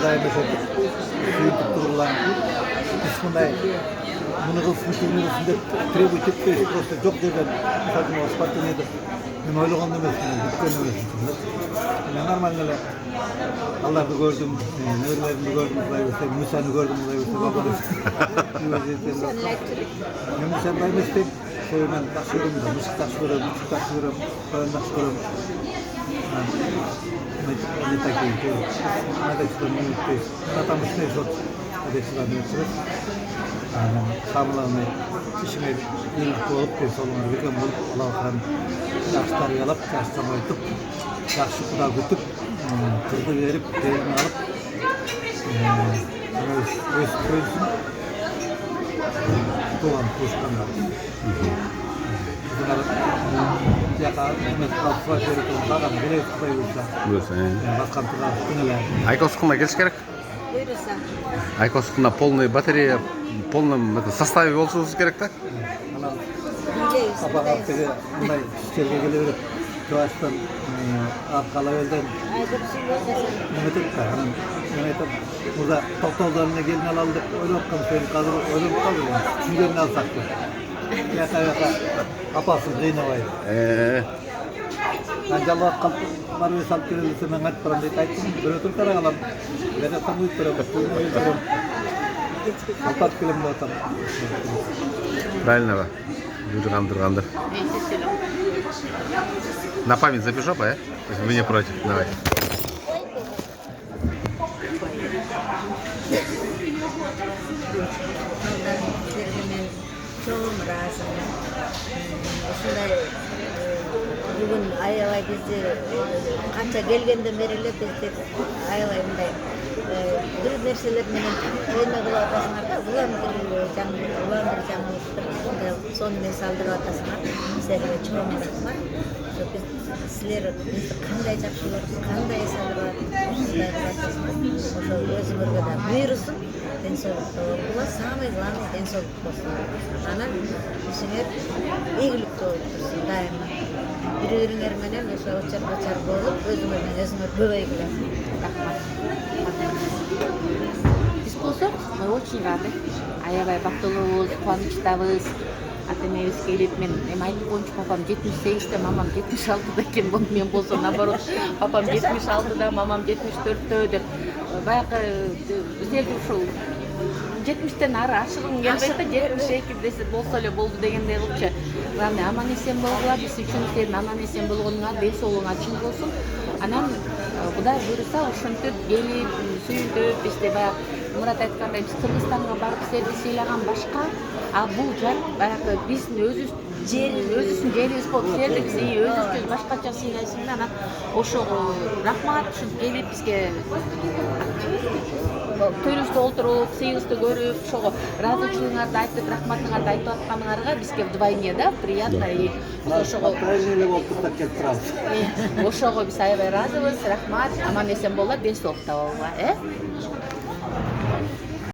мындай эмес сөйтүп тургулан биз мындай муну кылсын деп требовать этпейбиз, просто жок жерден спортивный деп мен ойлогон эмесмин, бүткөн эмесмин. Нормально эле аларды көрдүм, нөрлөрүмдү көрдүм, Мусаны көрдүм, мен Мусаны эместейм, мен жакшы көрөм да, мышык жакшы көрөм, мышык жакшы көрөм, коен жакшы көрөм. Они такие, надо что нибудь натамышный жок, адесидан өтүрөт. Самый главный ишиңе ийгилик болуп, денсаулыгыңа кеткен болуп, Аллахтан жакшы тарбиялап, жакшы айтып, жакшы куда күтүп, кызды берип, келин алып, өсүп көйсүн. Туган туышкандар. Айкосукуна келиш керек. Айкосукуна полный батарея, полном составе болушубуз керек да. Апагаттыгы мындай иштерге келе берет. Жуаштан аркала элден. Неметет да, анан мен айтам, мурда токтолдон эле келин алалы деп ойлоп аткам, азыр ойлонуп калдым. Чүйдөн алсак деп. Яка апасын кыйнабай. Мен жалбап калып барып салып келсе мен айтып барам деп айттым. Бирөө туруп карагалам. Мен айтам уйуп берем. Алпат келем деп атам. Правильно ба? Durgandır. На память запишу, а? Вы не против? Давай. Бүгін аялай бізде қанша келгенден бері эле бізде аялай мындай бир нерселер менен ойноо кылып атасыңар да, улам бир жаңылыктыр, сонун мен салдырып атасыңар, силерге чоң рахмат. Силер бизди кандай жакшы көрүп, кандай салдырып атасыңар, ошо өзүңөргө да буйрусун, денсаулыкта болуңар, самый главный денсаулык болсун. Анан ишиңер ийгиликтүү болуп турсун дайыма. Бири-бириңер менен ошо очар болуп, өзүңөр менен өзүңөр көбөйгүлөр. Рахмат. Биз болсок, мы очень рады. Аябай бактылуубуз, кубанычтабыз. Ата-энебиз келип, мен айтып коюмчу, папам 78-те, мамам 76-да экен, мен болсо наоборот, папам 76-да, мамам 74-тө деп. Баягы бизерде ушул 70-тен ары ашыгым келбейт да, 72 болсо эле болду дегендей кылчу. Главное, аман эсен болгула, биз үчүн сенин аман эсен болгонуңа, ден соолугуңа чың болсун. Анан Кудай буйруса ушинтип келип, сүйүнтүп, бизде баягы Мурат айткандай, биз Кыргызстанга барып силерди сыйлаган башка, а бул жар баягы биздин өзүбүздүн жерибиз болуп, силерди биз өзүбүз башкача сыйлайсыңар. Анан ошого рахмат, ушинтип келип бизге төрүбүздө олтуруп, сыйыңызды көрүп, ошого ыраазычылыгыңарды айтып, рахматыңарды айтып атканыңарга бизге вдвойне да приятно и ошого эле болуп туруп кетип турабыз. Ошого биз аябай ыраазыбыз, рахмат, аман эсен болула, ден соолукта болула,